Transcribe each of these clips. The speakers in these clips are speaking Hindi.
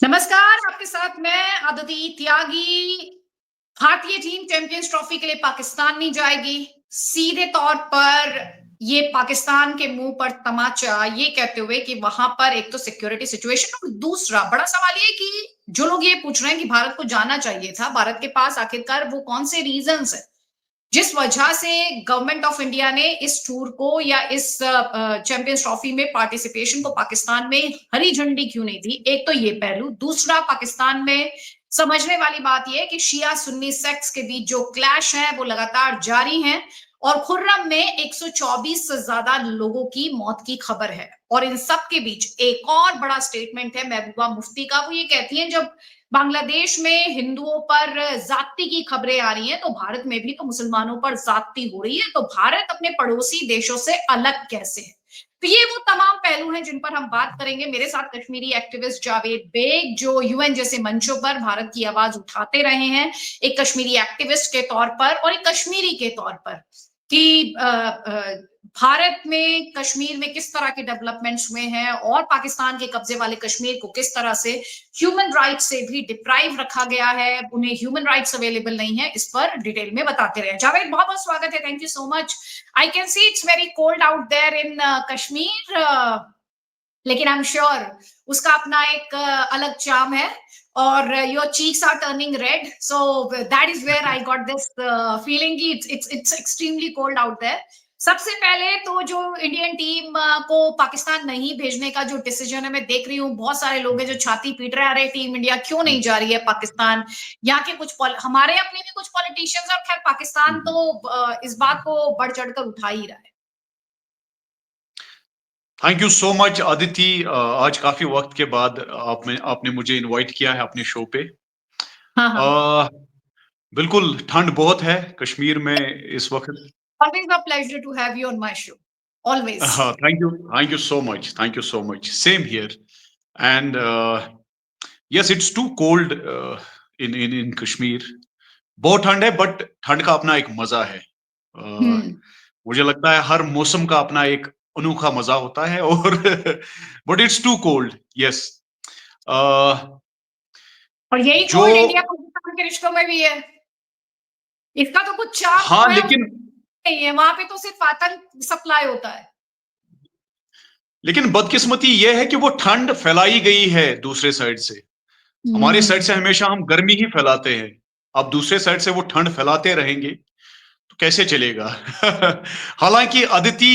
नमस्कार, आपके साथ मैं अदिति त्यागी। भारतीय टीम चैंपियंस ट्रॉफी के लिए पाकिस्तान नहीं जाएगी। सीधे तौर पर ये पाकिस्तान के मुंह पर तमाचा, ये कहते हुए कि वहां पर एक तो सिक्योरिटी सिचुएशन और दूसरा बड़ा सवाल ये कि जो लोग ये पूछ रहे हैं कि भारत को जाना चाहिए था, भारत के पास आखिरकार वो कौन से रीजंस है जिस वजह से गवर्नमेंट ऑफ इंडिया ने इस टूर को या इस चैंपियंस ट्रॉफी में पार्टिसिपेशन को पाकिस्तान में हरी झंडी क्यों नहीं दी। एक तो ये पहलू, दूसरा पाकिस्तान में समझने वाली बात यह है कि शिया सुन्नी सेक्ट्स के बीच जो क्लैश है वो लगातार जारी हैं और खुर्रम में 124 से ज्यादा लोगों की मौत की खबर है। और इन सब के बीच एक और बड़ा स्टेटमेंट है महबूबा मुफ्ती का। वो ये कहती हैं जब बांग्लादेश में हिंदुओं पर जाति की खबरें आ रही हैं तो भारत में भी तो मुसलमानों पर जाति हो रही है, तो भारत अपने पड़ोसी देशों से अलग कैसे है। तो ये वो तमाम पहलू हैं जिन पर हम बात करेंगे। मेरे साथ कश्मीरी एक्टिविस्ट जावेद बेग, जो यूएन जैसे मंचों पर भारत की आवाज उठाते रहे हैं, एक कश्मीरी एक्टिविस्ट के तौर पर और एक कश्मीरी के तौर पर, कि भारत में कश्मीर में किस तरह के डेवलपमेंट्स हुए हैं और पाकिस्तान के कब्जे वाले कश्मीर को किस तरह से ह्यूमन राइट्स से भी डिप्राइव रखा गया है, उन्हें ह्यूमन राइट्स अवेलेबल नहीं है, इस पर डिटेल में बताते रहे। जावेद, बहुत बहुत स्वागत है, thank you so much. I can see it's very cold out there in Kashmir, लेकिन आई एम श्योर उसका अपना एक अलग चार्म है और your cheeks are turning red, so that is where I got this feeling कि it's extremely cold out there. सबसे पहले तो जो इंडियन टीम को पाकिस्तान नहीं भेजने का जो डिसीजन है, मैं देख रही हूँ बहुत सारे लोग हैं जो छाती पीट रहे हैं, अरे टीम इंडिया क्यों नहीं जा रही है पाकिस्तान। यहाँ के कुछ हमारे अपने भी कुछ पॉलिटिशियंस और खैर पाकिस्तान तो इस बात को बढ़ चढ़कर उठा ही रहा है। Thank you so much Aditi. आज काफी वक्त के बाद आपने मुझे इनवाइट किया है अपने शो पे। हाँ हाँ, बिल्कुल ठंड बहुत है कश्मीर में इस वक्त। always a pleasure to have you on my show, always. Thank you so much, thank you so much. Same here and yes, it's too cold in in in Kashmir. बहुत ठंड है बट ठंड का अपना एक मजा है। मुझे लगता है हर मौसम का अपना एक अनोखा मजा होता है और but it's too cold. Yes, और यही जो कोल्ड इंडिया पाकिस्तान के रिश्तों में भी है। इसका तो कुछ चार्म हाँ, जो है लेकिन नहीं है, वहां पे तो सिर्फ आतंक सप्लाई होता है। लेकिन बदकिस्मती यह है कि वो ठंड फैलाई गई है दूसरे साइड से। हमारे साइड से हमेशा हम गर्मी ही फैलाते हैं, अब दूसरे साइड से वो ठंड फैलाते रहेंगे तो कैसे चलेगा। हालांकि अदिति,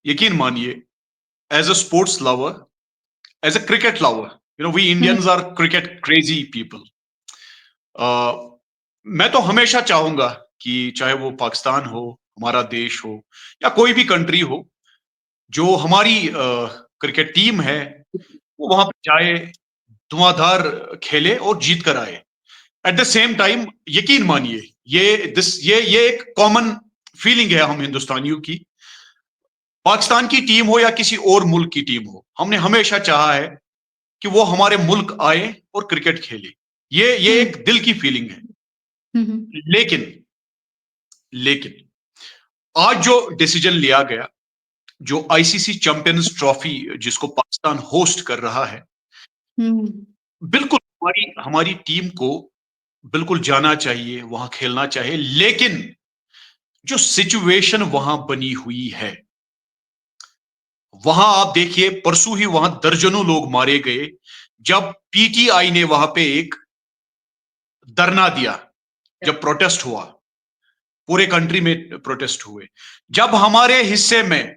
यकीन मानिए, as a sports lover, as a cricket lover, you know we Indians are cricket crazy people. मैं तो हमेशा चाहूंगा कि चाहे वो पाकिस्तान हो, हमारा देश हो, या कोई भी कंट्री हो, जो हमारी क्रिकेट टीम है वो वहां पे जाए, धुआंधार खेले और जीत कर आए। एट द सेम टाइम यकीन मानिए, ये एक कॉमन फीलिंग है हम हिंदुस्तानियों की। पाकिस्तान की टीम हो या किसी और मुल्क की टीम हो, हमने हमेशा चाहा है कि वो हमारे मुल्क आए और क्रिकेट खेले। ये एक दिल की फीलिंग है। लेकिन लेकिन आज जो डिसीजन लिया गया, जो आईसीसी चैंपियंस ट्रॉफी जिसको पाकिस्तान होस्ट कर रहा है, बिल्कुल हमारी हमारी टीम को बिल्कुल जाना चाहिए, वहां खेलना चाहिए। लेकिन जो सिचुएशन वहां बनी हुई है, वहां आप देखिए, परसों ही वहां दर्जनों लोग मारे गए जब पीटीआई ने वहां पे एक धरना दिया, जब प्रोटेस्ट हुआ, पूरे कंट्री में प्रोटेस्ट हुए। जब हमारे हिस्से में,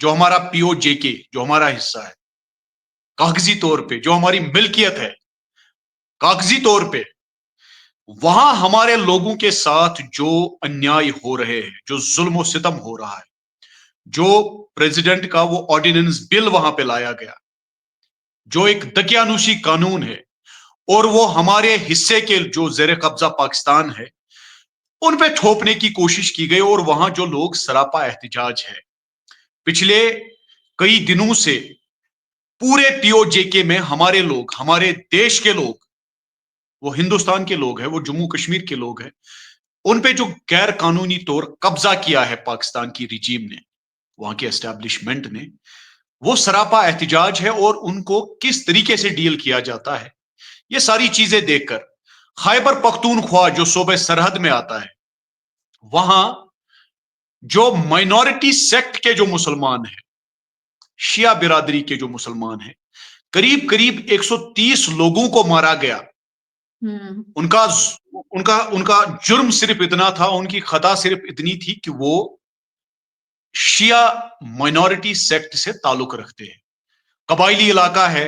जो हमारा पीओजेके, जो हमारा हिस्सा है कागजी तौर पे, जो हमारी मिल्कियत है कागजी तौर पे, वहां हमारे लोगों के साथ जो अन्याय हो रहे हैं, जो जुल्म सितम हो रहा है, जो प्रेसिडेंट का वो ऑर्डिनेंस बिल वहां पे लाया गया, जो एक दकियानूशी कानून है, और वो हमारे हिस्से के जो जेर कब्जा पाकिस्तान है उन पे थोपने की कोशिश की गई। और वहां जो लोग सरापा एहतजाज है, पिछले कई दिनों से पूरे पीओजेके में हमारे लोग, हमारे देश के लोग, वो हिंदुस्तान के लोग हैं, वो जम्मू कश्मीर के लोग हैं, उन पे जो गैर कानूनी तौर कब्जा किया है पाकिस्तान की रिजीम ने, वहां के एस्टेब्लिशमेंट ने, वो सरापा एहतिजाज है और उनको किस तरीके से डील किया जाता है, ये सारी चीजें देखकर खैबर पख्तूनख्वा जो सूबे सरहद में आता है, वहां जो माइनॉरिटी सेक्ट के जो मुसलमान हैं, शिया बिरादरी के जो मुसलमान हैं, करीब करीब 130 लोगों को मारा गया। उनका उनका उनका जुर्म सिर्फ इतना था, उनकी खता सिर्फ इतनी थी कि वो शिया माइनॉरिटी सेक्ट से ताल्लुक रखते हैं। कबायली इलाका है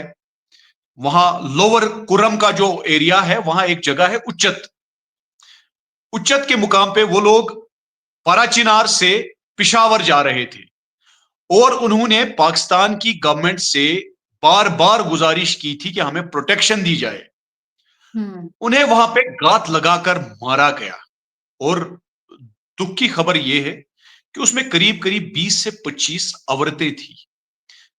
वहां, लोअर कुरम का जो एरिया है, वहां एक जगह है उच्चत। उच्चत के मुकाम पे वो लोग पाराचिनार से पिशावर जा रहे थे और उन्होंने पाकिस्तान की गवर्नमेंट से बार बार गुजारिश की थी कि हमें प्रोटेक्शन दी जाए। उन्हें वहां पे गात लगाकर मारा गया और दुख की खबर यह है कि उसमें करीब करीब 20 से 25 औरतें थी,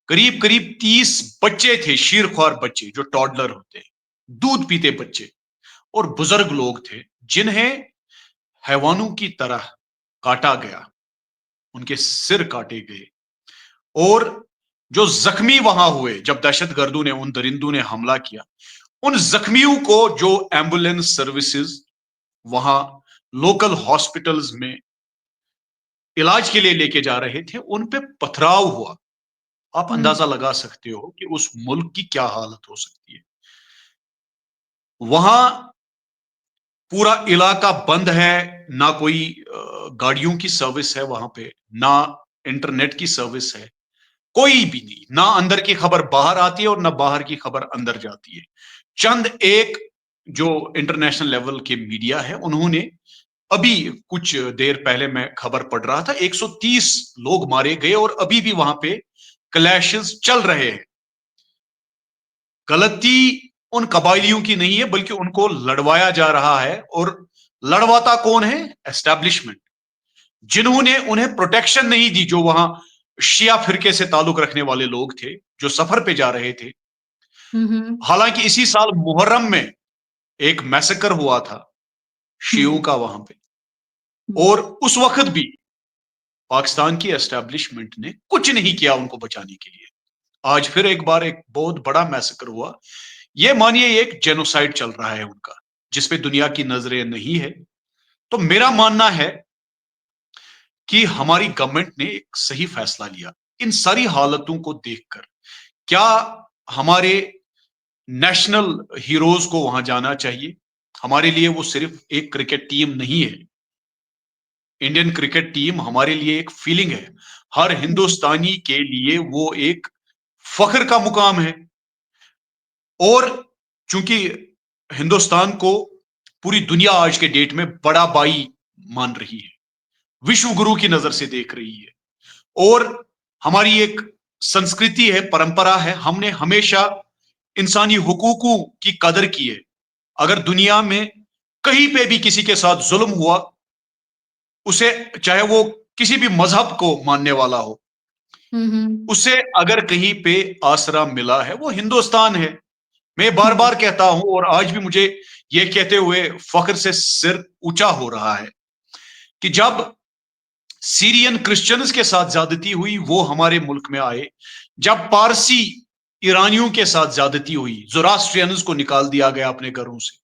करीब करीब 30 बच्चे थे, शीरख्वार बच्चे जो टॉडलर होते हैं, दूध पीते बच्चे, और बुजुर्ग लोग थे जिन्हें हैवानों की तरह काटा गया, उनके सिर काटे गए। और जो जख्मी वहां हुए जब दहशतगर्दों ने, उन दरिंदों ने हमला किया, उन जख्मियों को जो एम्बुलेंस सर्विसेज वहां लोकल हॉस्पिटल्स में इलाज के लिए लेके जा रहे थे, उन पे पथराव हुआ। आप अंदाजा लगा सकते हो कि उस मुल्क की क्या हालत हो सकती है। वहां पूरा इलाका बंद है, ना कोई गाड़ियों की सर्विस है वहां पे, ना इंटरनेट की सर्विस है, कोई भी नहीं, ना अंदर की खबर बाहर आती है और ना बाहर की खबर अंदर जाती है। चंद एक जो इंटरनेशनल लेवल के मीडिया है, उन्होंने अभी कुछ देर पहले मैं खबर पढ़ रहा था, 130 लोग मारे गए और अभी भी वहां पे क्लैशेस चल रहे हैं। गलती उन कबायलियों की नहीं है, बल्कि उनको लड़वाया जा रहा है। और लड़वाता कौन है? एस्टैब्लिशमेंट, जिन्होंने उन्हें प्रोटेक्शन नहीं दी, जो वहां शिया फिरके से ताल्लुक रखने वाले लोग थे जो सफर पे जा रहे थे। हालांकि इसी साल मुहर्रम में एक मैसेकर हुआ था शियों का वहां पे, और उस वक्त भी पाकिस्तान की एस्टैब्लिशमेंट ने कुछ नहीं किया उनको बचाने के लिए। आज फिर एक बार एक बहुत बड़ा मैसेकर हुआ। ये मानिए एक जेनोसाइड चल रहा है उनका, जिसपे दुनिया की नजरें नहीं है। तो मेरा मानना है कि हमारी गवर्नमेंट ने एक सही फैसला लिया इन सारी हालतों को देखकर। क्या हमारे नेशनल हीरोज को वहां जाना चाहिए? हमारे लिए वो सिर्फ एक क्रिकेट टीम नहीं है। इंडियन क्रिकेट टीम हमारे लिए एक फीलिंग है, हर हिंदुस्तानी के लिए वो एक फख्र का मुकाम है। और चूंकि हिंदुस्तान को पूरी दुनिया आज के डेट में बड़ा भाई मान रही है, विश्व गुरु की नजर से देख रही है, और हमारी एक संस्कृति है, परंपरा है, हमने हमेशा इंसानी हुकूकों की कदर की है। अगर दुनिया में कहीं पे भी किसी के साथ जुल्म हुआ, उसे, चाहे वो किसी भी मजहब को मानने वाला हो, उसे अगर कहीं पे आसरा मिला है, वो हिंदुस्तान है। मैं बार बार कहता हूं और आज भी मुझे यह कहते हुए फख्र से सिर ऊंचा हो रहा है कि जब सीरियन क्रिश्चियंस के साथ ज्यादती हुई वो हमारे मुल्क में आए, जब पारसी ईरानियों के साथ ज्यादती हुई, ज़ोरास्ट्रियंस को निकाल दिया गया अपने घरों से,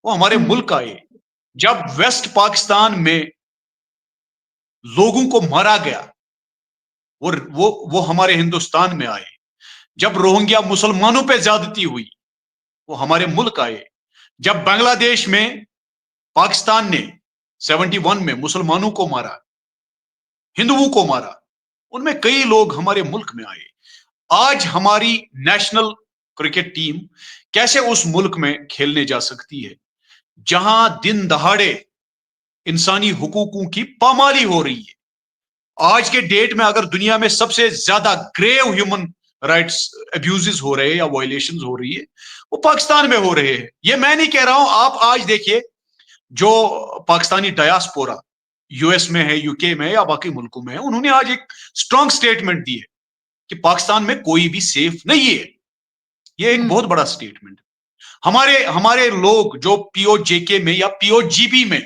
वो हमारे मुल्क आए। जब वेस्ट पाकिस्तान में लोगों को मारा गया, वो हमारे हिंदुस्तान में आए। जब रोहिंग्या मुसलमानों पे ज्यादती हुई, वो हमारे मुल्क आए। जब बांग्लादेश में पाकिस्तान ने 71 में मुसलमानों को मारा, हिंदुओं को मारा, उनमें कई लोग हमारे मुल्क में आए। आज हमारी नेशनल क्रिकेट टीम कैसे उस मुल्क में खेलने जा सकती है जहां दिन दहाड़े इंसानी हुकूकों की पामाली हो रही है? आज के डेट में अगर दुनिया में सबसे ज्यादा ग्रेव ह्यूमन राइट्स अब्यूजेस हो रहे हैं या वायलेशंस हो रही है, वो पाकिस्तान में हो रहे हैं। ये मैं नहीं कह रहा हूं, आप आज देखिए जो पाकिस्तानी डायस्पोरा यूएस में है, यूके में है या बाकी मुल्कों में है, उन्होंने आज एक स्ट्रांग स्टेटमेंट दी है कि पाकिस्तान में कोई भी सेफ नहीं है। ये एक बहुत बड़ा स्टेटमेंट। हमारे हमारे लोग जो पीओजेके में या पीओजीबी में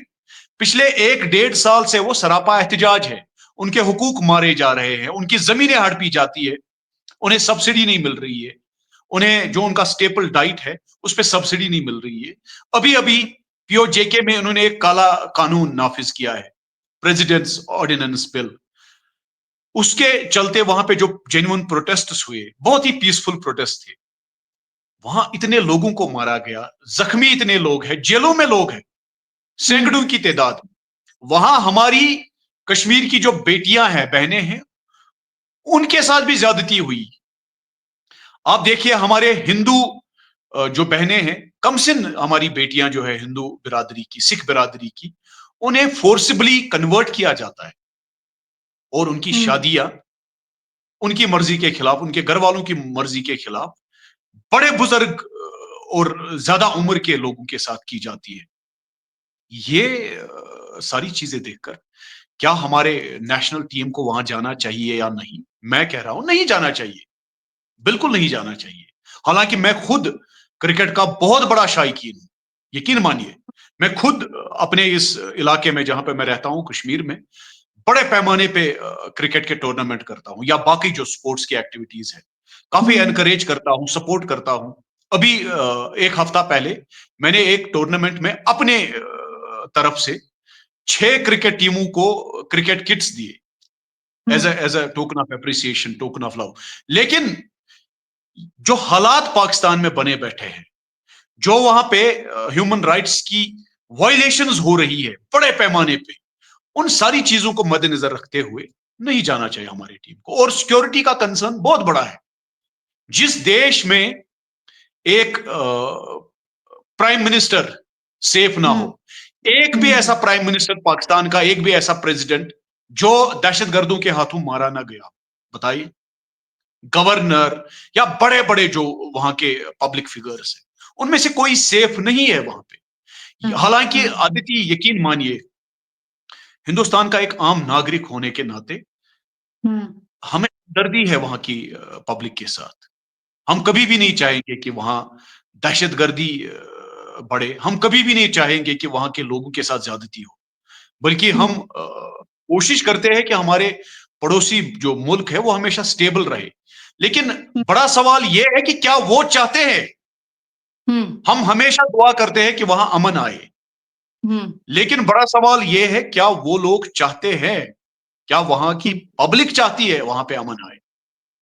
पिछले 1-1.5 साल से वो सरापा एहतिजाज है, उनके हुकूक मारे जा रहे हैं, उनकी जमीनें हड़पी जाती है, उन्हें सब्सिडी नहीं मिल रही है, उन्हें जो उनका स्टेपल डाइट है उस पर सब्सिडी नहीं मिल रही है। अभी अभी पीओजेके में उन्होंने एक काला कानून नाफिज किया है, प्रेसिडेंट्स ऑर्डिनेंस बिल। उसके चलते वहां पे जो जेन्युइन प्रोटेस्ट हुए, बहुत ही पीसफुल प्रोटेस्ट थे, वहां इतने लोगों को मारा गया, जख्मी इतने लोग हैं, जेलों में लोग हैं, सैकड़ों की तादाद। वहां हमारी कश्मीर की जो बेटियां हैं, बहनें हैं, उनके साथ भी ज्यादती हुई। आप देखिए हमारे हिंदू जो बहनें हैं, कमसिन हमारी बेटियां जो है हिंदू बिरादरी की, सिख बिरादरी की, उन्हें फोर्सिबली कन्वर्ट किया जाता है और उनकी शादियां उनकी मर्जी के खिलाफ, उनके घर वालों की मर्जी के खिलाफ बड़े बुजुर्ग और ज्यादा उम्र के लोगों के साथ की जाती है। ये सारी चीजें देखकर क्या हमारे नेशनल टीम को वहां जाना चाहिए या नहीं? मैं कह रहा हूं नहीं जाना चाहिए, बिल्कुल नहीं जाना चाहिए। हालांकि मैं खुद क्रिकेट का बहुत बड़ा शायकीन हूं, यकीन मानिए। मैं खुद अपने इस इलाके में जहां पे मैं रहता हूं, कश्मीर में, बड़े पैमाने पे क्रिकेट के टूर्नामेंट करता हूं या बाकी जो स्पोर्ट्स की एक्टिविटीज है, काफी एनकरेज करता हूं, सपोर्ट करता हूं। अभी एक हफ्ता पहले मैंने एक टूर्नामेंट में अपने तरफ से 6 क्रिकेट टीमों को क्रिकेट किट्स दिए as a token of appreciation, token of love. लेकिन जो हालात पाकिस्तान में बने बैठे हैं, जो वहां पे ह्यूमन राइट्स की वायलेशंस हो रही है बड़े पैमाने पे, उन सारी चीजों को मद्देनजर रखते हुए नहीं जाना चाहिए हमारी टीम को। और सिक्योरिटी का कंसर्न बहुत बड़ा है। जिस देश में एक प्राइम मिनिस्टर सेफ ना हो, एक भी ऐसा प्राइम मिनिस्टर पाकिस्तान का, एक भी ऐसा प्रेसिडेंट जो दहशतगर्दों के हाथों मारा ना गया, बताइए। गवर्नर या बड़े बड़े जो वहां के पब्लिक फिगर्स हैं, उनमें से कोई सेफ नहीं है वहां पे। हालांकि आदिति, यकीन मानिए, हिंदुस्तान का एक आम नागरिक होने के नाते हमें दर्दी है वहां की पब्लिक के साथ। हम कभी भी नहीं चाहेंगे कि वहां दहशतगर्दी बढ़े, हम कभी भी नहीं चाहेंगे कि वहां के लोगों के साथ ज्यादती हो, बल्कि हम कोशिश करते हैं कि हमारे पड़ोसी जो मुल्क है वो हमेशा स्टेबल रहे। लेकिन बड़ा सवाल यह है कि क्या वो चाहते हैं? हम हमेशा दुआ करते हैं कि वहां अमन आए, लेकिन बड़ा सवाल यह है क्या वो लोग चाहते हैं, क्या वहां की पब्लिक चाहती है वहां पे अमन आए?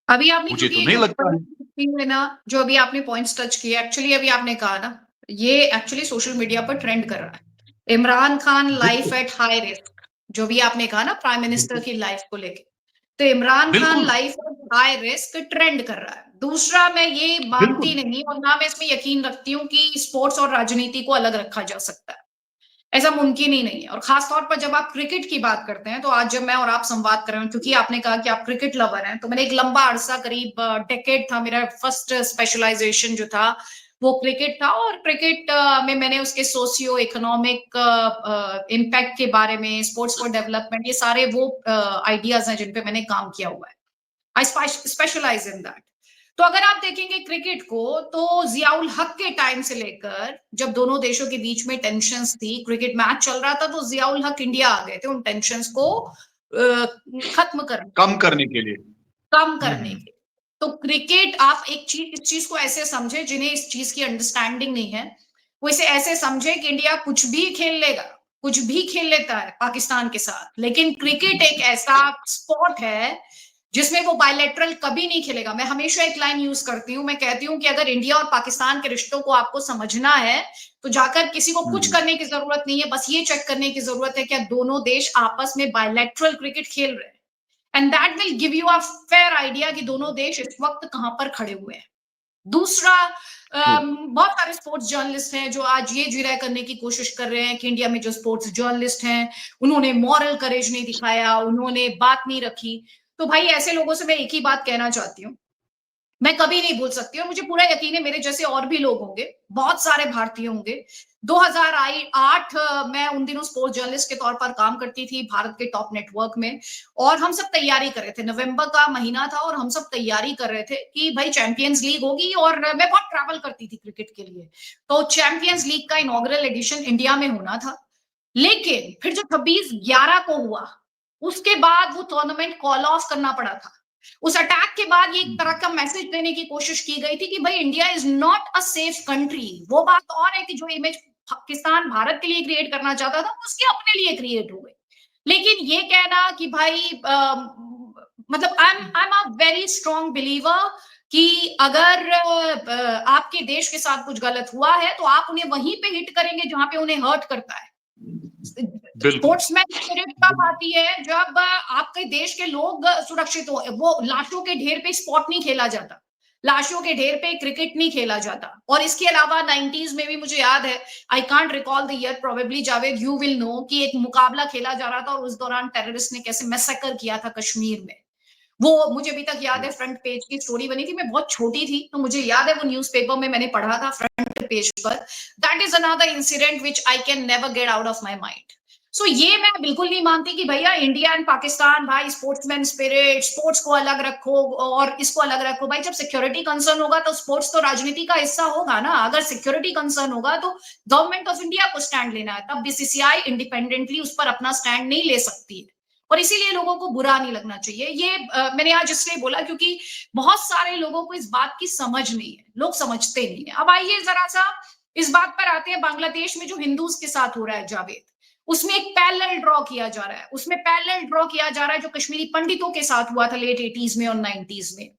अभी आपने, मुझे तो नहीं लगता है ना, जो अभी आपने पॉइंट्स टच किए, एक्चुअली अभी आपने कहा ना, ये एक्चुअली सोशल मीडिया पर ट्रेंड कर रहा है। Imran Khan life at high risk, जो भी आपने कहा ना प्राइम मिनिस्टर की लाइफ को लेके, तो Imran Khan life at high risk trend कर रहा है। दूसरा, मैं ये मानती नहीं और ना मैं इसमें यकीन रखती हूँ कि स्पोर्ट्स और राजनीति को अलग रखा जा सकता है। ऐसा मुमकिन ही नहीं है। और खासतौर पर जब आप क्रिकेट की बात करते हैं, तो आज जब मैं और आप संवाद कर रहे हैं, क्योंकि आपने कहा कि आप क्रिकेट लवर हैं, तो मैंने एक लंबा अरसा, करीब डेकेड था मेरा, फर्स्ट स्पेशलाइजेशन जो था वो क्रिकेट था। और क्रिकेट में मैंने उसके सोशियो इकोनॉमिक इम्पैक्ट के बारे में, स्पोर्ट्स फॉर डेवलपमेंट, ये सारे वो आइडियाज हैं जिन पे मैंने काम किया हुआ है। आई स्पेशलाइज इन दैट। तो अगर आप देखेंगे क्रिकेट को, तो जियाउल हक के टाइम से लेकर जब दोनों देशों के बीच में टेंशन्स थी, क्रिकेट मैच चल रहा था, तो जियाउल हक इंडिया आ गए थे उन टेंशन्स को खत्म करने, कम करने के लिए, कम करने के। तो क्रिकेट, आप एक चीज, इस चीज को ऐसे समझे, जिन्हें इस चीज की अंडरस्टैंडिंग नहीं है, वो इसे ऐसे समझे कि इंडिया कुछ भी खेल लेगा, कुछ भी खेल लेता है पाकिस्तान के साथ, लेकिन क्रिकेट एक ऐसा स्पोर्ट है जिसमें वो बायलैटरल कभी नहीं खेलेगा। मैं हमेशा एक लाइन यूज करती हूँ, मैं कहती हूँ कि अगर इंडिया और पाकिस्तान के रिश्तों को आपको समझना है, तो जाकर किसी को कुछ करने की जरूरत नहीं है, बस ये चेक करने की जरूरत है क्या दोनों देश आपस में बायलैटरल क्रिकेट खेल रहे हैं, and that will give you a fair idea कि दोनों देश इस वक्त कहां पर खड़े हुए हैं। दूसरा, बहुत सारे स्पोर्ट्स जर्नलिस्ट हैं जो आज ये जिरह करने की कोशिश कर रहे हैं कि इंडिया में जो स्पोर्ट्स जर्नलिस्ट हैं उन्होंने मॉरल करेज नहीं दिखाया, उन्होंने बात नहीं रखी। तो भाई, ऐसे लोगों से मैं एक ही बात कहना चाहती हूँ, मैं कभी नहीं भूल सकती, और मुझे पूरा यकीन है मेरे जैसे और भी लोग होंगे, बहुत सारे भारतीय होंगे। 2008 मैं उन दिनों स्पोर्ट्स जर्नलिस्ट के तौर पर काम करती थी भारत के टॉप नेटवर्क में, और हम सब तैयारी कर रहे थे, नवंबर का महीना था और हम सब तैयारी कर रहे थे कि भाई चैंपियंस लीग होगी, और मैं बहुत ट्रैवल करती थी क्रिकेट के लिए, तो चैंपियंस लीग का इनॉग्रल एडिशन इंडिया में होना था। लेकिन फिर जो 26/11 को हुआ, उसके बाद वो टूर्नामेंट कॉल ऑफ करना पड़ा था। उस अटैक के बाद ये एक तरह का मैसेज देने की कोशिश की गई थी कि भाई India is not a safe country. वो बात और है कि जो इमेज पाकिस्तान भारत के लिए क्रिएट करना चाहता था उसके अपने लिए क्रिएट हो गई। लेकिन ये कहना कि भाई मतलब I am a very strong believer कि अगर आपके देश के साथ कुछ गलत हुआ है तो आप उन्हें वहीं पे हिट करेंगे जहां पे उन्हें हर्ट करता है। बिल्कुल। स्पोर्ट्समैन स्पिरिट तब आती है जब आपके देश के लोग सुरक्षित हो। वो लाशों के ढेर पे स्पोर्ट नहीं खेला जाता, लाशों के ढेर पे क्रिकेट नहीं खेला जाता। और इसके अलावा 90s में भी मुझे याद है, I can't recall the year, probably Javed you will know, कि एक मुकाबला खेला जा रहा था और उस दौरान टेररिस्ट ने कैसे मैसेकर किया था कश्मीर में। वो मुझे अभी तक याद है, फ्रंट पेज की स्टोरी बनी थी, मैं बहुत छोटी थी तो मुझे याद है वो न्यूज़पेपर में मैंने पढ़ा था फ्रंट पेज पर। That is another incident which I can never get out of my mind. So ये मैं बिल्कुल नहीं मानती कि भैया इंडिया एंड पाकिस्तान, भाई स्पोर्ट्समैन स्पिरिट, स्पोर्ट्स को अलग रखो और इसको अलग रखो। भाई जब सिक्योरिटी कंसर्न होगा तो स्पोर्ट्स तो राजनीति का हिस्सा होगा ना। अगर सिक्योरिटी कंसर्न होगा तो गवर्नमेंट ऑफ इंडिया को स्टैंड लेना है, तब बीसीसीआई इंडिपेंडेंटली उस पर अपना स्टैंड नहीं ले सकती है। और इसीलिए लोगों को बुरा नहीं लगना चाहिए। ये मैंने आज इसलिए बोला क्योंकि बहुत सारे लोगों को इस बात की समझ नहीं है, लोग समझते नहीं है। अब आइए जरा सा इस बात पर आते हैं, बांग्लादेश में जो हिंदूज के साथ हो रहा है जावेद, उसमें एक पैरेलल ड्रॉ किया जा रहा है। उसमें पैरेलल ड्रॉ किया जा रहा है जो कश्मीरी पंडितों के साथ हुआ था लेट 80s में और 90s में।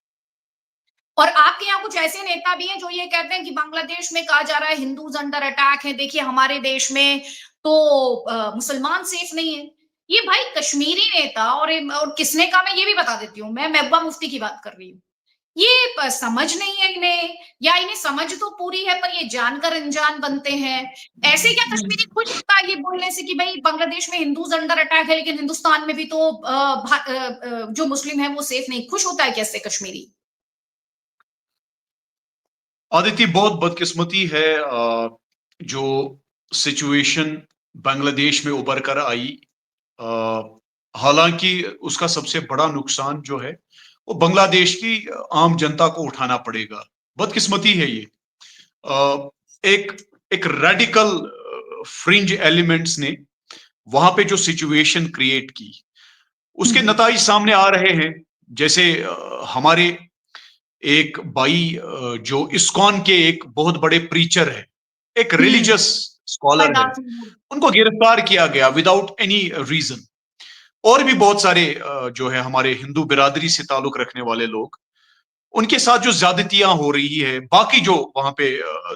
और आपके यहाँ कुछ ऐसे नेता भी हैं जो ये कहते हैं कि बांग्लादेश में कहा जा रहा है हिंदूज अंडर अटैक है, देखिए हमारे देश में तो मुसलमान सेफ नहीं है। ये भाई कश्मीरी नेता और किसने कहा, मैं ये भी बता देती हूँ, मैं महबूबा मुफ्ती की बात कर रही हूँ। ये समझ नहीं है इन्हें, या इन्हें समझ तो पूरी है पर ये जानकर अनजान बनते हैं। ऐसे क्या कश्मीरी खुश होता है ये बोलने से कि भाई बांग्लादेश में हिंदूज अंडर अटैक है लेकिन हिंदुस्तान में भी तो जो मुस्लिम है वो सेफ नहीं, खुश होता है कैसे कश्मीरी? आदिति, बहुत बदकिस्मती है जो सिचुएशन बांग्लादेश में उभर कर आई। हालांकि उसका सबसे बड़ा नुकसान जो है वो बांग्लादेश की आम जनता को उठाना पड़ेगा। बदकिस्मती है ये। एक एक रेडिकल फ्रिंज एलिमेंट्स ने वहां पे जो सिचुएशन क्रिएट की, उसके नताइज सामने आ रहे हैं। जैसे हमारे एक भाई जो इस्कॉन के एक बहुत बड़े प्रीचर है, एक रिलीजियस स्कॉलर है, उनको गिरफ्तार किया गया विदाउट एनी रीजन। और भी बहुत सारे जो है हमारे हिंदू बिरादरी से ताल्लुक रखने वाले लोग, उनके साथ जो ज्यादतियां हो रही है, बाकी जो वहां पे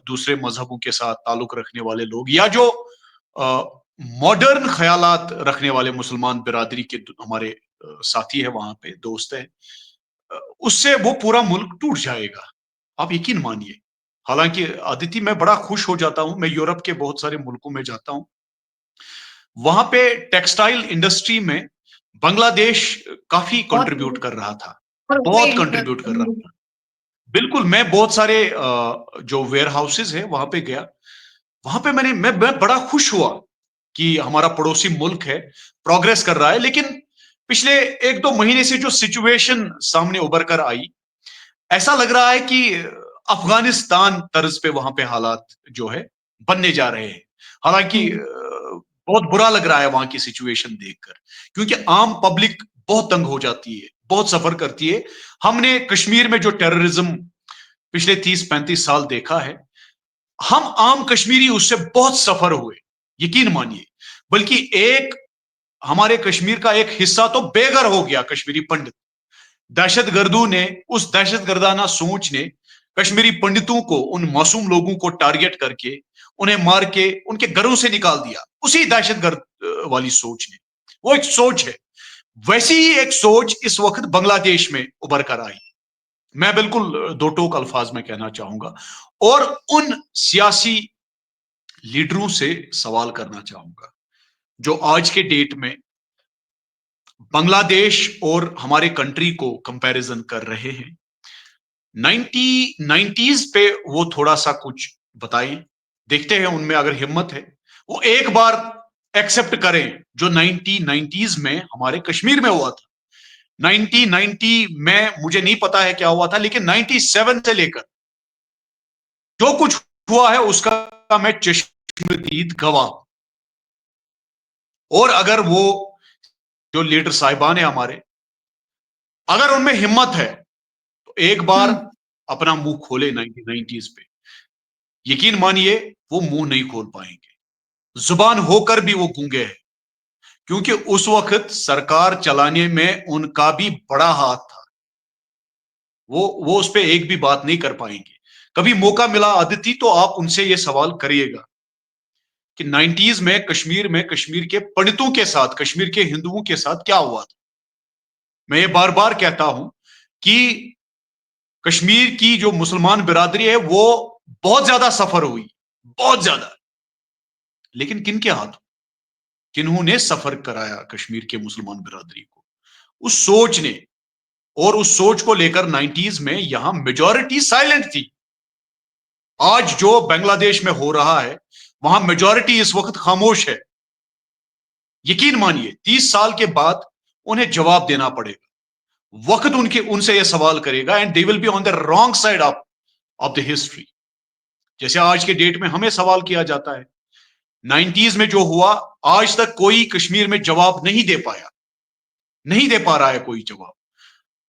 दूसरे मजहबों के साथ ताल्लुक रखने वाले लोग या जो मॉडर्न ख्यालात रखने वाले मुसलमान बिरादरी के हमारे साथी है, वहां पे दोस्त है, उससे वो पूरा मुल्क टूट जाएगा, आप यकीन मानिए। हालांकि आदिति, मैं बड़ा खुश हो जाता हूं, मैं यूरोप के बहुत सारे मुल्कों में जाता हूं, वहां पे टेक्सटाइल इंडस्ट्री में बांग्लादेश काफी कंट्रीब्यूट कर रहा था, बहुत कंट्रीब्यूट कर रहा था। बिल्कुल, मैं बहुत सारे जो वेयर हाउसेज है वहां पे गया, वहां पे मैं बड़ा खुश हुआ कि हमारा पड़ोसी मुल्क है, प्रोग्रेस कर रहा है। लेकिन पिछले 1-2 महीने से जो सिचुएशन सामने उभर कर आई, ऐसा लग रहा है कि अफगानिस्तान तर्ज पे वहां पे हालात जो है बनने जा रहे हैं। हालांकि बहुत बुरा लग रहा है वहां की सिचुएशन देखकर, क्योंकि आम पब्लिक बहुत तंग हो जाती है, बहुत सफर करती है। हमने कश्मीर में जो टेररिज्म पिछले 30-35 साल देखा है, हम आम कश्मीरी उससे बहुत सफर हुए, यकीन मानिए। बल्कि एक हमारे कश्मीर का एक हिस्सा तो बेघर हो गया, कश्मीरी पंडित। दहशतगर्दों ने, उस दहशतगर्दाना सोच ने कश्मीरी पंडितों को, उन मासूम लोगों को टारगेट करके उन्हें मार के उनके घरों से निकाल दिया, उसी दहशतगर्द वाली सोच ने। वो एक सोच है, वैसी ही एक सोच इस वक्त बांग्लादेश में उभर कर आई। मैं बिल्कुल दो टोक अल्फाज में कहना चाहूंगा और उन सियासी लीडरों से सवाल करना चाहूंगा जो आज के डेट में बांग्लादेश और हमारे कंट्री को कंपैरिजन कर रहे हैं। 90s पे वो थोड़ा सा कुछ बताएं, देखते हैं उनमें अगर हिम्मत है वो एक बार एक्सेप्ट करें जो 1990s में हमारे कश्मीर में हुआ था। 1990 में मुझे नहीं पता है क्या हुआ था, लेकिन 97 से लेकर जो कुछ हुआ है उसका मैं चश्मदीद गवाह। और अगर वो जो लीडर साहिबान है हमारे, अगर उनमें हिम्मत है तो एक बार हम्म। अपना मुंह खोले 1990s पे। यकीन मानिए वो मुंह नहीं खोल पाएंगे, जुबान होकर भी वो गूंगे हैं, क्योंकि उस वक्त सरकार चलाने में उनका भी बड़ा हाथ था। वो उस पर एक भी बात नहीं कर पाएंगे। कभी मौका मिला अदिति तो आप उनसे ये सवाल करिएगा कि 90s में कश्मीर के पंडितों के साथ, कश्मीर के हिंदुओं के साथ क्या हुआ था। मैं ये बार बार कहता हूं कि कश्मीर की जो मुसलमान बिरादरी है वो बहुत ज्यादा सफर हुई, बहुत ज्यादा। लेकिन किन के हाथ, किन्होंने सफर कराया कश्मीर के मुसलमान बिरादरी को? उस सोच ने, और उस सोच को लेकर 90s में यहां मेजॉरिटी साइलेंट थी। आज जो बांग्लादेश में हो रहा है वहां मेजॉरिटी इस वक्त खामोश है। यकीन मानिए 30 साल के बाद उन्हें जवाब देना पड़ेगा। वक्त उनके उनसे यह सवाल करेगा and they will be on the wrong side of the history. जैसे आज के डेट में हमें सवाल किया जाता है, 90s में जो हुआ आज तक कोई कश्मीर में जवाब नहीं दे पाया, नहीं दे पा रहा है कोई जवाब।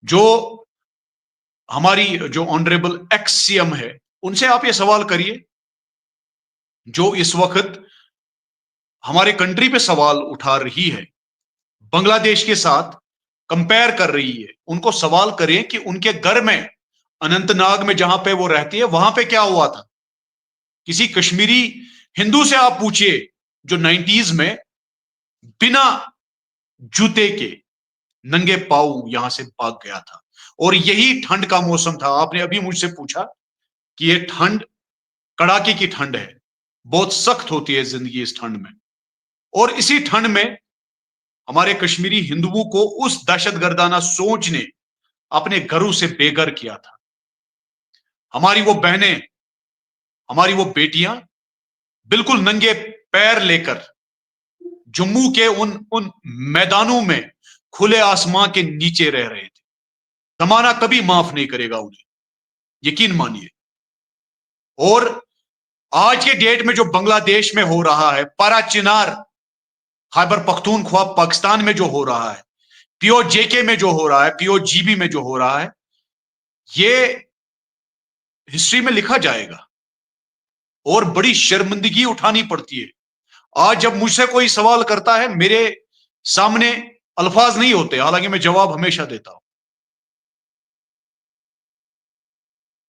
जो हमारी जो ऑनरेबल एक्स सीएम है उनसे आप ये सवाल करिए, जो इस वक्त हमारे कंट्री पे सवाल उठा रही है, बांग्लादेश के साथ कंपेयर कर रही है। उनको सवाल करें कि उनके घर में, अनंतनाग में जहां पे वो रहती है, वहां पे क्या हुआ था। किसी कश्मीरी हिंदू से आप पूछिए जो 90s में बिना जूते के नंगे पांव यहां से भाग गया था। और यही ठंड का मौसम था। आपने अभी मुझसे पूछा कि ये ठंड कड़ाके की ठंड है, बहुत सख्त होती है जिंदगी इस ठंड में। और इसी ठंड में हमारे कश्मीरी हिंदुओं को उस दहशतगर्दाना सोच ने अपने घरों से बेघर किया था। हमारी वो बहनें, हमारी वो बेटियां बिल्कुल नंगे पैर लेकर जम्मू के उन उन मैदानों में खुले आसमां के नीचे रह रहे थे। जमाना कभी माफ नहीं करेगा उन्हें, यकीन मानिए। और आज के डेट में जो बांग्लादेश में हो रहा है, पारा चिनार, खैबर पख्तूनख्वा पाकिस्तान में जो हो रहा है, पीओजेके में जो हो रहा है, पीओजीबी में जो हो रहा है, ये हिस्ट्री में लिखा जाएगा और बड़ी शर्मिंदगी उठानी पड़ती है। आज जब मुझसे कोई सवाल करता है, मेरे सामने अल्फाज नहीं होते, हालांकि मैं जवाब हमेशा देता हूं।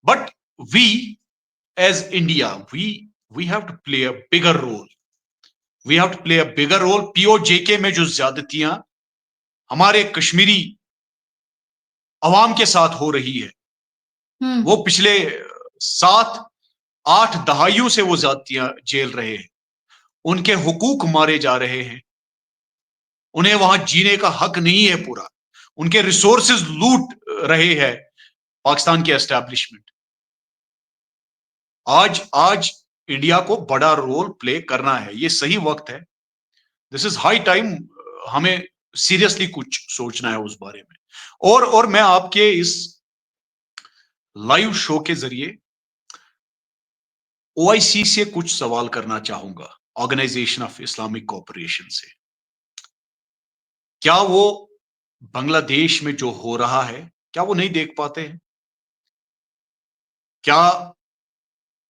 But we as India, we have to play a bigger role, we have to play a bigger role. POJK में जो ज्यादतियां हमारे कश्मीरी अवाम के साथ हो रही है, वो पिछले 7-8 दहाइयों से वो ज्यादतियां झेल रहे हैं। उनके हुकूक मारे जा रहे हैं, उन्हें वहां जीने का हक नहीं है पूरा। उनके रिसोर्सेज लूट रहे हैं पाकिस्तान की एस्टैब्लिशमेंट। आज आज इंडिया को बड़ा रोल प्ले करना है, ये सही वक्त है। This is high time. हमें सीरियसली कुछ सोचना है उस बारे में। और मैं आपके इस लाइव शो के जरिए ओआईसी से कुछ सवाल करना चाहूंगा, ऑर्गेनाइजेशन ऑफ इस्लामिक कोऑपरेशन से। क्या वो बांग्लादेश में जो हो रहा है, क्या वो नहीं देख पाते हैं? क्या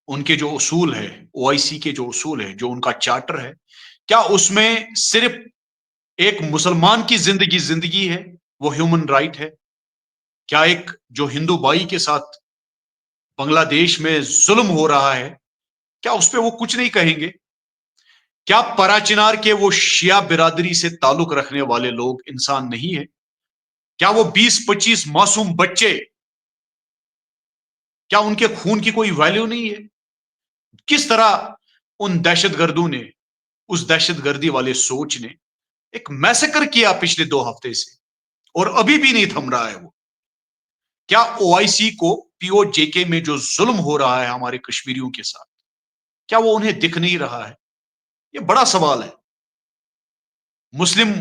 उनके जो उसूल है, ओआईसी के जो उसूल है, जो उनका चार्टर है, क्या उसमें सिर्फ एक मुसलमान की जिंदगी जिंदगी है, वो ह्यूमन राइट है? क्या एक जो हिंदू भाई के साथ बांग्लादेश में जुल्म हो रहा है, क्या उस पर वो कुछ नहीं कहेंगे? क्या पराचिनार के वो शिया बिरादरी से ताल्लुक रखने वाले लोग इंसान नहीं है? क्या वो 20-25 मासूम बच्चे, क्या उनके खून की कोई वैल्यू नहीं है? किस तरह उन दहशतगर्दों ने, उस दहशतगर्दी वाले सोच ने एक मैसेकर किया पिछले 2 हफ्ते से, और अभी भी नहीं थम रहा है वो। क्या ओआईसी को पीओजेके में जो जुल्म हो रहा है हमारे कश्मीरियों के साथ, क्या वो उन्हें दिख नहीं रहा है? ये बड़ा सवाल है। मुस्लिम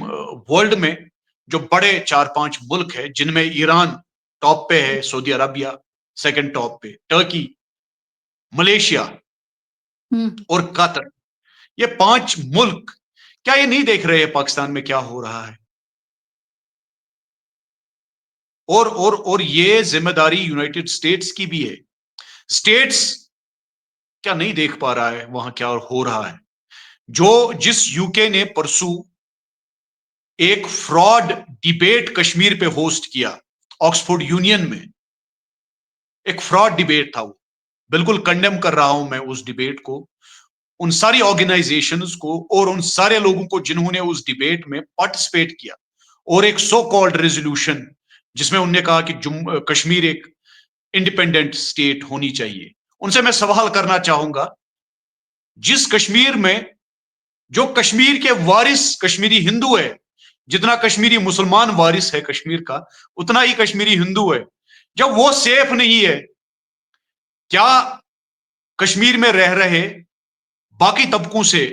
वर्ल्ड में जो बड़े 4-5 मुल्क है, जिनमें ईरान टॉप पे है, सऊदी अरबिया सेकंड टॉप पे, टर्की, मलेशिया और कतर, ये 5 मुल्क क्या ये नहीं देख रहे हैं पाकिस्तान में क्या हो रहा है? और ये जिम्मेदारी यूनाइटेड स्टेट्स की भी है। स्टेट्स क्या नहीं देख पा रहा है वहां क्या हो रहा है? जिस यूके ने परसों एक फ्रॉड डिबेट कश्मीर पे होस्ट किया, ऑक्सफोर्ड यूनियन में एक फ्रॉड डिबेट था वो। बिल्कुल कंडेम कर रहा हूं मैं उस डिबेट को, उन सारी ऑर्गेनाइजेशंस को और उन सारे लोगों को जिन्होंने उस डिबेट में पार्टिसिपेट किया, और एक सो कॉल्ड रेजोल्यूशन जिसमें उन्होंने कहा कि कश्मीर एक इंडिपेंडेंट स्टेट होनी चाहिए। उनसे मैं सवाल करना चाहूंगा, जिस कश्मीर में जो कश्मीर के वारिस कश्मीरी हिंदू है, जितना कश्मीरी मुसलमान वारिस है कश्मीर का, उतना ही कश्मीरी हिंदू है, जब वो सेफ नहीं है, क्या कश्मीर में रह रहे बाकी तबकों से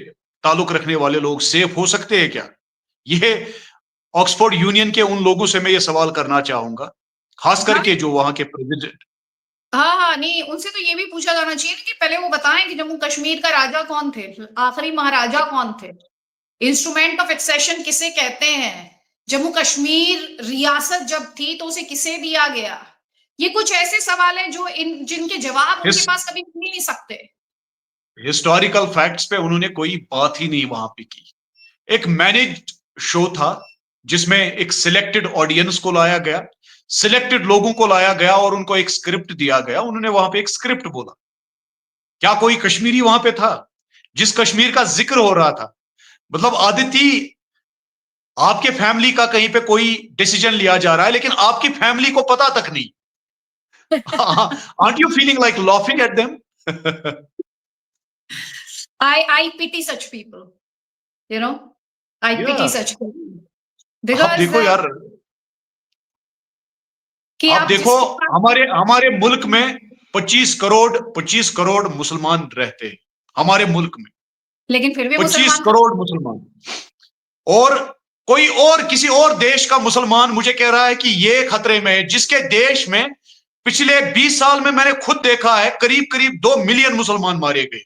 ताल्लुक रखने वाले लोग सेफ हो सकते हैं क्या? यह ऑक्सफोर्ड यूनियन के उन लोगों से मैं ये सवाल करना चाहूंगा, खास हाँ करके जो वहां के प्रेसिडेंट। हाँ हाँ, नहीं उनसे तो ये भी पूछा जाना चाहिए कि पहले वो बताएं कि जम्मू कश्मीर का राजा कौन थे, आखिरी महाराजा कौन थे, इंस्ट्रूमेंट ऑफ एक्सेशन किसे कहते हैं, जम्मू कश्मीर रियासत जब थी तो उसे किसे दिया गया। ये कुछ ऐसे सवाल हैं जो जिनके जवाब उनके इस पास कभी मिल नहीं सकते। हिस्टोरिकल फैक्ट्स पे उन्होंने कोई बात ही नहीं वहां पे की। एक मैनेज्ड शो था जिसमें एक सिलेक्टेड ऑडियंस को लाया गया, सिलेक्टेड लोगों को लाया गया और उनको एक स्क्रिप्ट दिया गया, उन्होंने वहां पे एक स्क्रिप्ट बोला। क्या कोई कश्मीरी वहां पे था? जिस कश्मीर का जिक्र हो रहा था, मतलब आदिति, आपके फैमिली का कहीं पे कोई डिसीजन लिया जा रहा है लेकिन आपकी फैमिली को पता तक नहीं। Aren't you feeling like laughing at them? I pity such people, you know, I pity या such people आप because देखो यार, कि आप आप देखो, जिसके पास, हमारे हमारे मुल्क में 25 करोड़ मुसलमान रहते हैं हमारे मुल्क में। लेकिन फिर भी 25 मुसलमान करोड़ मुसलमान, और कोई और किसी और देश का मुसलमान मुझे कह रहा है कि ये खतरे में है, जिसके देश में पिछले 20 साल में मैंने खुद देखा है करीब करीब 2 मिलियन मुसलमान मारे गए।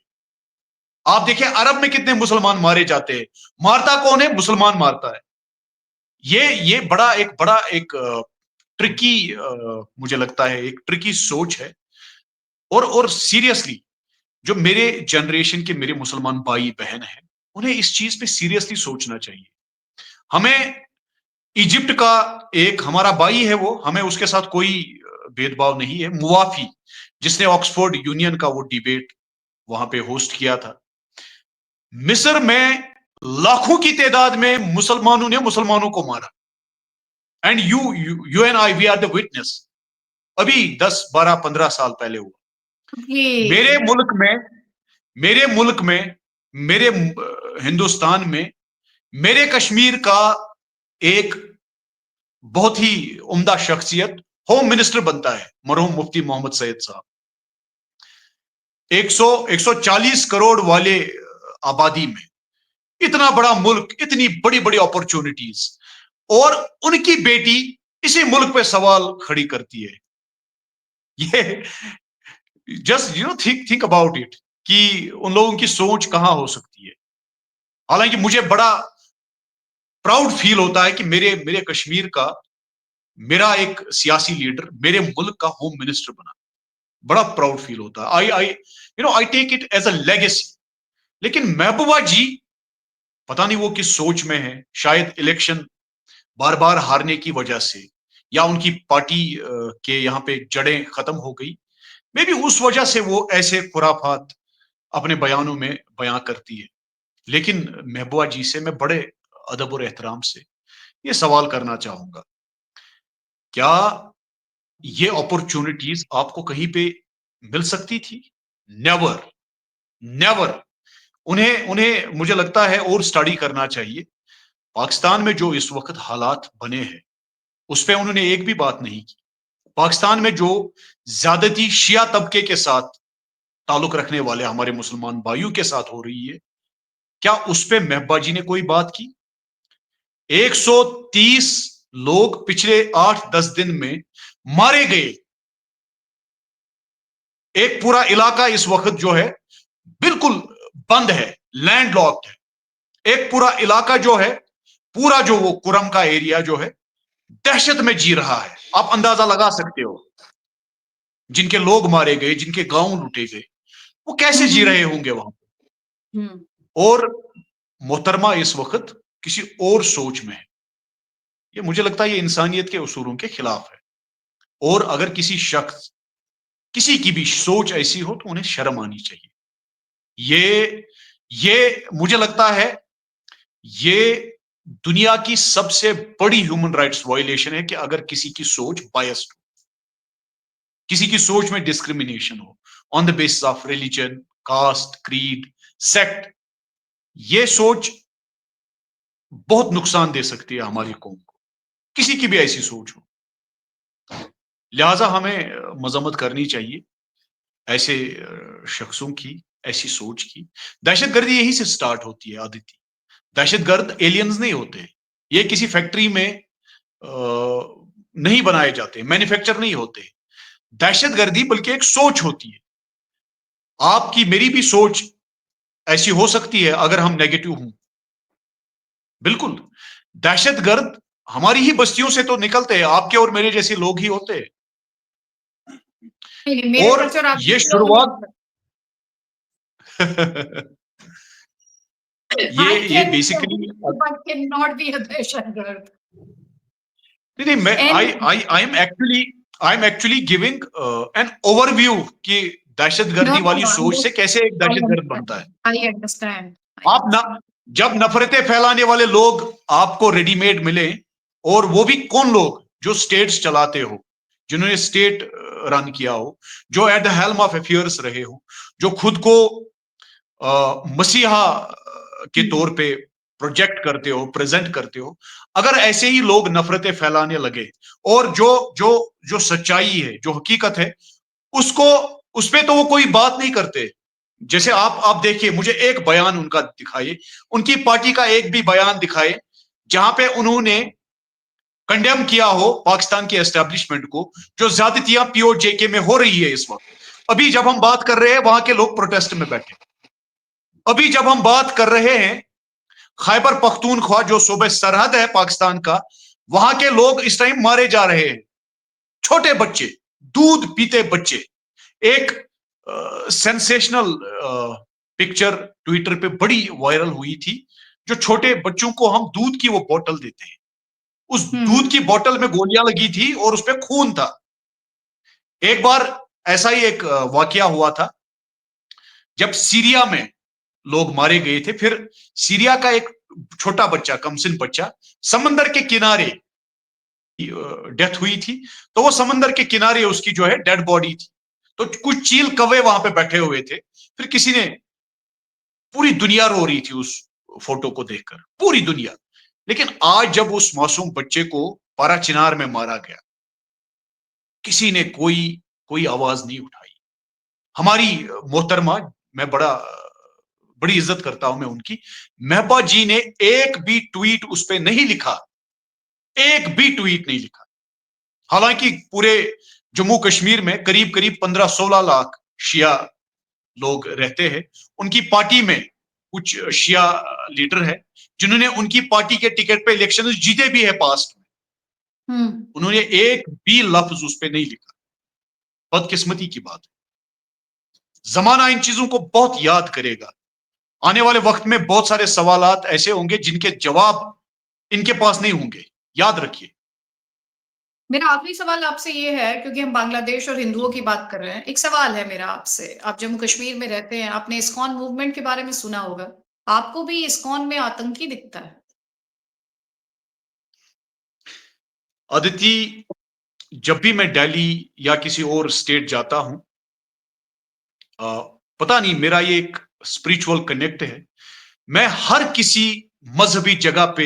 आप देखिए अरब में कितने मुसलमान मारे जाते हैं, मारता कौन है? मुसलमान मारता है। ये बड़ा एक ट्रिकी, मुझे लगता है एक ट्रिकी सोच है। और सीरियसली जो मेरे जनरेशन के मेरे मुसलमान भाई बहन हैं, उन्हें इस चीज पे सीरियसली सोचना चाहिए। हमें इजिप्ट का एक हमारा भाई है, वो हमें उसके साथ कोई भेदभाव नहीं है, मुवाफी, जिसने ऑक्सफोर्ड यूनियन का वो डिबेट वहां पे होस्ट किया था। मिस्र में लाखों की तादाद में मुसलमानों ने मुसलमानों को मारा, and you and I we are the witness. अभी 10 12 15 साल पहले हुआ मेरे ये मुल्क में, मेरे मुल्क में, मेरे हिंदुस्तान में, मेरे कश्मीर का एक बहुत ही उम्दा शख्सियत होम मिनिस्टर बनता है, मरहूम मुफ्ती मोहम्मद सैयद साहब। 140 करोड़ वाले आबादी में इतना बड़ा मुल्क, इतनी बड़ी बड़ी अपॉर्चुनिटीज, और उनकी बेटी इसी मुल्क पे सवाल खड़ी करती है। ये जस्ट थिंक अबाउट इट, कि उन लोगों की सोच कहां हो सकती है। हालांकि मुझे बड़ा प्राउड फील होता है कि मेरे मेरे कश्मीर का मेरा एक सियासी लीडर मेरे मुल्क का होम मिनिस्टर बना। बड़ा प्राउड फील होता है। I take it as a legacy. लेकिन महबूबा जी पता नहीं वो किस सोच में है, शायद इलेक्शन बार बार हारने की वजह से, या उनकी पार्टी के यहाँ पे जड़ें खत्म हो गई, मे भी उस वजह से वो ऐसे खुराफात अपने बयानों में बयां करती है। लेकिन महबूबा जी से मैं बड़े अदब और एहतराम से ये सवाल करना चाहूंगा, क्या ये अपॉर्चुनिटीज आपको कहीं पे मिल सकती थी? Never, never. उन्हें उन्हें मुझे लगता है और स्टडी करना चाहिए। पाकिस्तान में जो इस वक्त हालात बने हैं उस पर उन्होंने एक भी बात नहीं की। पाकिस्तान में जो ज्यादती शिया तबके के साथ ताल्लुक रखने वाले हमारे मुसलमान भाइयों के साथ हो रही है, क्या उस पर महबूबा जी ने कोई बात की? 130 लोग पिछले 8-10 दिन में मारे गए। एक पूरा इलाका इस वक्त जो है बिल्कुल बंद है, लैंडलॉक्ड है। एक पूरा इलाका जो है, पूरा जो वो कुरम का एरिया जो है, दहशत में जी रहा है। आप अंदाजा लगा सकते हो, जिनके लोग मारे गए, जिनके गांव लूटे गए, वो कैसे जी रहे होंगे वहां। हम्म। और मोहतरमा इस वक्त किसी और सोच में है। ये मुझे लगता है ये इंसानियत के उसूलों के खिलाफ है। और अगर किसी शख्स, किसी की भी सोच ऐसी हो तो उन्हें शर्म आनी चाहिए। ये मुझे लगता है ये दुनिया की सबसे बड़ी ह्यूमन राइट्स वायलेशन है कि अगर किसी की सोच बायस्ड हो, किसी की सोच में डिस्क्रिमिनेशन हो on the basis of religion, caste, creed, sect. ये सोच बहुत नुकसान दे सकती है हमारी कौम को, किसी की भी ऐसी सोच हो। लिहाजा हमें मजम्मत करनी चाहिए ऐसे शख्सों की, ऐसी सोच की। दहशतगर्दी यहीं से स्टार्ट होती है आदित्य। दहशतगर्द एलियंस नहीं होते, ये किसी फैक्ट्री में नहीं बनाए जाते, मैन्युफैक्चर नहीं होते। दहशतगर्दी बल्कि एक सोच होती है। आपकी मेरी भी सोच ऐसी हो सकती है अगर हम नेगेटिव हों। बिल्कुल, दहशतगर्द हमारी ही बस्तियों से तो निकलते हैं, आपके और मेरे जैसे लोग ही होते हैं। नहीं, मेरे और घर से और आपके ये लोग नहीं शुरुआत I ये can be a basically Hindu, but cannot be a दहशतगर्द। नहीं नहीं, मैं And I am actually giving an overview कि no, दहशतगर्दी no, वाली no, सोच से कैसे एक I दहशतगर्द understand. बनता है। I understand. I आप ना, understand. जब नफरतें फैलाने वाले लोग आपको रेडीमेड मिले, और वो भी कौन लोग जो स्टेट्स चलाते हो, जिन्होंने स्टेट रन किया हो, जो at the helm of affairs रहे हो, जो खुद को मसीहा के तौर पे प्रोजेक्ट करते हो, प्रेजेंट करते हो, अगर ऐसे ही लोग नफरतें फैलाने लगे और जो जो जो सच्चाई है, जो हकीकत है, उसको, उस पे तो वो कोई बात नहीं करते। जैसे आप देखिए, मुझे एक बयान उनका दिखाइए, उनकी पार्टी का एक भी बयान दिखाए जहां पे उन्होंने कंडेम किया हो पाकिस्तान के एस्टेब्लिशमेंट को, जो ज्यादतियां पीओजेके में हो रही है इस वक्त। अभी जब हम बात कर रहे हैं वहां के लोग प्रोटेस्ट में बैठे। अभी जब हम बात कर रहे हैं खैबर पख्तूनख्वा जो सूबे सरहद है पाकिस्तान का, वहां के लोग इस टाइम मारे जा रहे हैं। छोटे बच्चे, दूध पीते बच्चे। एक सेंसेशनल पिक्चर ट्विटर पे बड़ी वायरल हुई थी, जो छोटे बच्चों को हम दूध की वो बोतल देते हैं, उस दूध की बोतल में गोलियां लगी थी और उस पर खून था। एक बार ऐसा ही एक वाकया हुआ था जब सीरिया में लोग मारे गए थे। फिर सीरिया का एक छोटा बच्चा, कमसिन बच्चा, समंदर के किनारे डेथ हुई थी, तो वो समंदर के किनारे उसकी जो है डेड बॉडी थी। तो कुछ चील कौवे वहां पे बैठे हुए थे। फिर किसी ने, पूरी दुनिया रो रही थी उस फोटो को देखकर, पूरी दुनिया। लेकिन आज जब उस मासूम बच्चे को पारा चिनार में मारा गया, किसी ने कोई कोई आवाज नहीं उठाई। हमारी मोहतरमा, मैं बड़ी इज्जत करता हूं मैं उनकी, महबा जी ने एक भी ट्वीट उस पर नहीं लिखा, एक भी ट्वीट नहीं लिखा। हालांकि पूरे जम्मू कश्मीर में करीब करीब 15-16 लाख शिया लोग रहते हैं। उनकी पार्टी में कुछ शिया लीडर है जिन्होंने उनकी पार्टी के टिकट पे इलेक्शन जीते भी है पास्ट में। उन्होंने एक भी लफ्ज उस पर नहीं लिखा। बदकिस्मती की बात है। जमाना इन चीजों को बहुत याद करेगा। आने वाले वक्त में बहुत सारे सवालात ऐसे होंगे जिनके जवाब इनके पास नहीं होंगे, याद रखिए। मेरा आखिरी सवाल आपसे ये है, क्योंकि हम बांग्लादेश और हिंदुओं की बात कर रहे हैं, एक सवाल है मेरा आपसे। आप जम्मू कश्मीर में रहते हैं, आपने इस्कॉन मूवमेंट के बारे में सुना होगा। आपको भी इस्कॉन में आतंकी दिखता है? अदिति, जब भी मैं दिल्ली या किसी और स्टेट जाता हूं, पता नहीं, मेरा ये एक स्पिरिचुअल कनेक्ट है। मैं हर किसी मजहबी जगह पे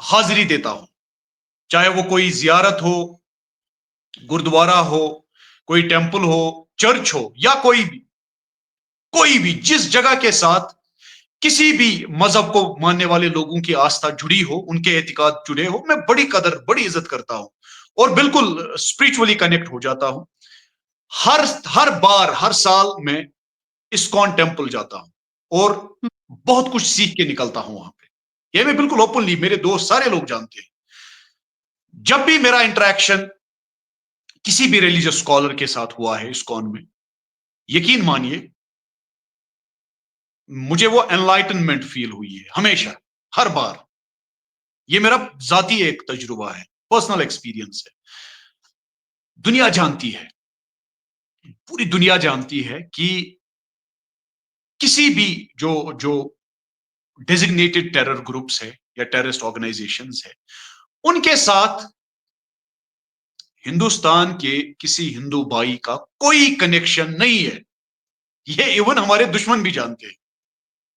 हाजिरी देता हूं, चाहे वो कोई जियारत हो, गुरुद्वारा हो, कोई टेंपल हो, चर्च हो, या कोई भी जिस जगह के साथ किसी भी मजहब को मानने वाले लोगों की आस्था जुड़ी हो, उनके एतिकाद जुड़े हो, मैं बड़ी कदर, बड़ी इज्जत करता हूं और बिल्कुल स्पिरिचुअली कनेक्ट हो जाता हूं। हर बार, हर साल मैं इस्कॉन टेम्पल जाता हूं और बहुत कुछ सीख के निकलता हूं वहां पे। ये मैं बिल्कुल ओपनली, मेरे दोस्त सारे लोग जानते हैं। जब भी मेरा इंटरेक्शन किसी भी रिलीजियस स्कॉलर के साथ हुआ है इस्कॉन में, यकीन मानिए मुझे वो एनलाइटनमेंट फील हुई है हमेशा, हर बार। ये मेरा जाती एक तजुर्बा है, पर्सनल एक्सपीरियंस है। दुनिया जानती है, पूरी दुनिया जानती है कि किसी भी जो जो डेजिग्नेटेड टेरर ग्रुप्स है या टेररिस्ट ऑर्गेनाइजेशंस है, उनके साथ हिंदुस्तान के किसी हिंदू भाई का कोई कनेक्शन नहीं है। ये इवन हमारे दुश्मन भी जानते हैं,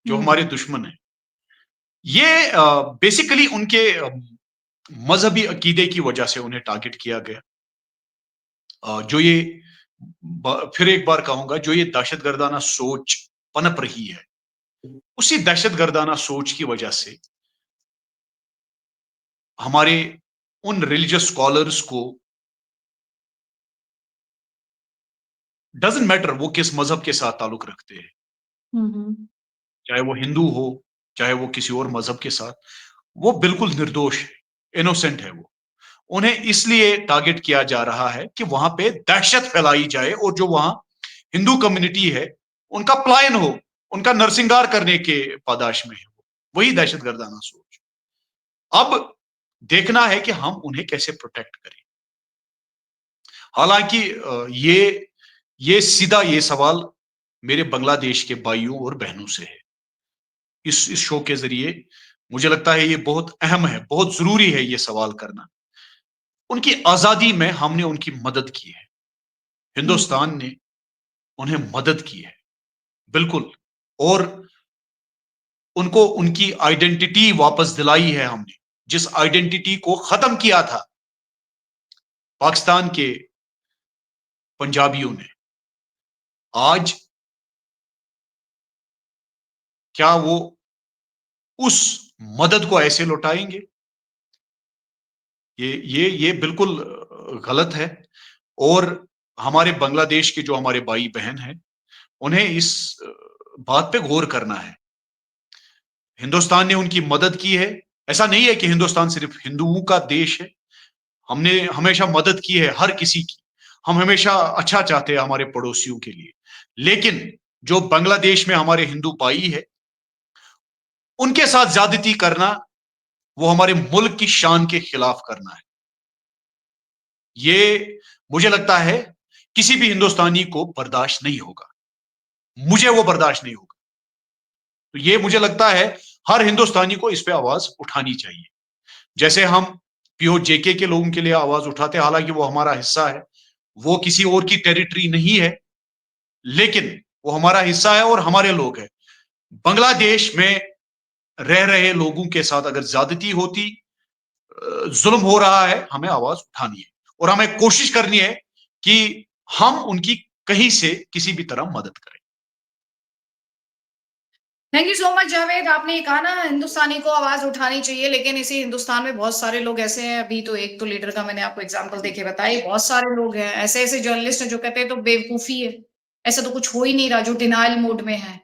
जो हमारे दुश्मन है। ये बेसिकली उनके मजहबी अकीदे की वजह से उन्हें टारगेट किया गया। जो ये फिर एक बार कहूंगा, जो ये दहशतगर्दाना सोच पनप रही है, उसी दहशतगर्दाना सोच की वजह से हमारे उन रिलीजियस स्कॉलर्स को डजंट मैटर वो किस मजहब के साथ ताल्लुक रखते हैं, चाहे वो हिंदू हो, चाहे वो किसी और मजहब के साथ, वो बिल्कुल निर्दोष है, इनोसेंट है वो। उन्हें इसलिए टारगेट किया जा रहा है कि वहां पे दहशत फैलाई जाए और जो वहां हिंदू कम्युनिटी है उनका पलायन हो, उनका नरसिंगार करने के पादाश में है। वही दहशतगर्दाना सोच। अब देखना है कि हम उन्हें कैसे प्रोटेक्ट करें। हालांकि ये सीधा ये सवाल मेरे बांग्लादेश के भाइयों और बहनों से है। इस शो के जरिए मुझे लगता है ये बहुत अहम है, बहुत जरूरी है ये सवाल करना। उनकी आजादी में हमने उनकी मदद की है, हिंदुस्तान ने उन्हें मदद की है, बिल्कुल। और उनको उनकी आइडेंटिटी वापस दिलाई है हमने, जिस आइडेंटिटी को खत्म किया था पाकिस्तान के पंजाबियों ने। आज क्या वो उस मदद को ऐसे लौटाएंगे? ये बिल्कुल गलत है। और हमारे बांग्लादेश के जो हमारे भाई बहन हैं, उन्हें इस बात पे गौर करना है। हिंदुस्तान ने उनकी मदद की है। ऐसा नहीं है कि हिंदुस्तान सिर्फ हिंदुओं का देश है। हमने हमेशा मदद की है हर किसी की। हम हमेशा अच्छा चाहते हैं हमारे पड़ोसियों के लिए। लेकिन जो बांग्लादेश में हमारे हिंदू भाई है, उनके साथ ज्यादती करना वो हमारे मुल्क की शान के खिलाफ करना है। ये मुझे लगता है किसी भी हिंदुस्तानी को बर्दाश्त नहीं होगा। मुझे वो बर्दाश्त नहीं होगा। तो ये मुझे लगता है हर हिंदुस्तानी को इस पे आवाज उठानी चाहिए। जैसे हम पीओ जेके के लोगों के लिए आवाज उठाते हैं, हालांकि वो हमारा हिस्सा है, वो किसी और की टेरिटरी नहीं है, लेकिन वो हमारा हिस्सा है और हमारे लोग हैं। बांग्लादेश में रह रहे लोगों के साथ अगर ज्यादती होती, जुल्म हो रहा है, हमें आवाज उठानी है और हमें कोशिश करनी है कि हम उनकी कहीं से किसी भी तरह मदद करें। Thank you so much Javed. आपने ये कहा ना हिंदुस्तानी को आवाज उठानी चाहिए, लेकिन इसी हिंदुस्तान में बहुत सारे लोग ऐसे हैं। अभी तो एक तो लीडर का मैंने आपको एग्जांपल देके बताई, बहुत सारे लोग हैं ऐसे ऐसे जर्नलिस्ट हैं जो कहते हैं तो बेवकूफी है, ऐसा तो कुछ हो ही नहीं रहा, जो डिनाइल मोड में है।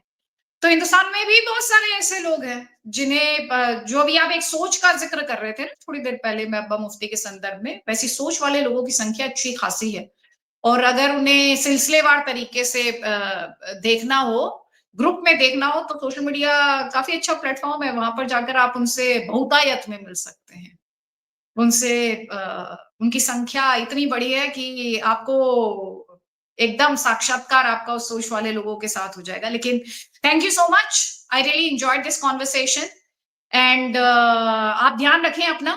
तो हिंदुस्तान में भी बहुत सारे ऐसे लोग हैं जिन्हें जो अभी आप एक सोच का जिक्र कर रहे थे ना थोड़ी देर पहले में अब्बा मुफ्ती के संदर्भ में, वैसी सोच वाले लोगों की संख्या अच्छी खासी है। और अगर उन्हें सिलसिलेवार तरीके से देखना हो, ग्रुप में देखना हो, तो सोशल मीडिया काफी अच्छा प्लेटफॉर्म है। वहां पर जाकर आप उनसे बहुतायत में मिल सकते हैं। उनसे उनकी संख्या इतनी बड़ी है कि आपको एकदम साक्षात्कार आपका उस सोच वाले लोगों के साथ हो जाएगा। लेकिन thank you so much, I really enjoyed this conversation. And आप ध्यान रखें अपना,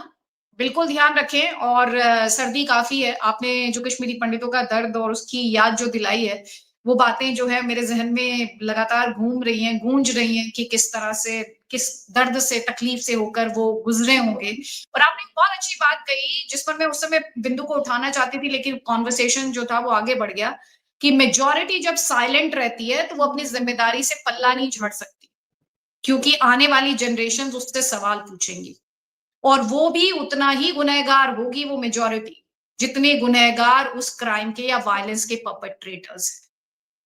बिल्कुल ध्यान रखें। और सर्दी काफी है, आपने जो कश्मीरी पंडितों का दर्द और उसकी याद जो दिलाई है, वो बातें जो है मेरे जहन में लगातार घूम रही हैं, गूंज रही हैं कि किस तरह से, किस दर्द से, तकलीफ से होकर वो गुजरे होंगे। और आपने एक बहुत अच्छी बात कही जिस पर मैं उस समय बिंदु को उठाना चाहती थी, लेकिन कॉन्वर्सेशन जो था वो आगे बढ़ गया, कि मेजॉरिटी जब साइलेंट रहती है तो वो अपनी जिम्मेदारी से पल्ला नहीं झाड़ सकती, क्योंकि आने वाली जनरेशन उससे सवाल पूछेंगी और वो भी उतना ही गुनहगार होगी, वो मेजॉरिटी, जितने गुनहगार उस क्राइम के या वायलेंस के परपेट्रेटर्स हैं।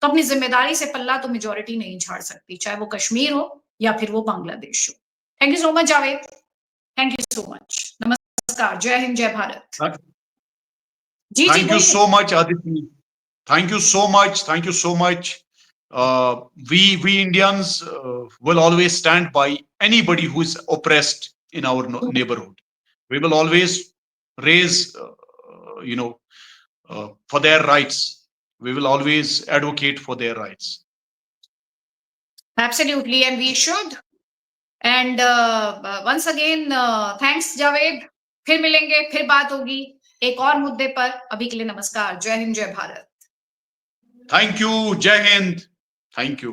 तो अपनी जिम्मेदारी से पल्ला तो मेजॉरिटी नहीं झाड़ सकती, चाहे वो कश्मीर हो या फिर वो बांग्लादेश हो। Thank you so much Javed, thank you so much. नमस्ते। नमस्कार, जय हिंद, जय भारत। जी जी Thank you बोलिए। so much, Aditi. Thank you so much. Thank you so much. We Indians will always stand by anybody who is oppressed in our neighborhood. We will always raise, for their rights. We will always advocate for their rights. Absolutely, and we should. And once again, thanks Javed. फिर मिलेंगे, फिर बात होगी एक और मुद्दे पर। अभी के लिए नमस्कार, जय हिंद, जय Bharat. Thank you, Jai Hind. Thank you.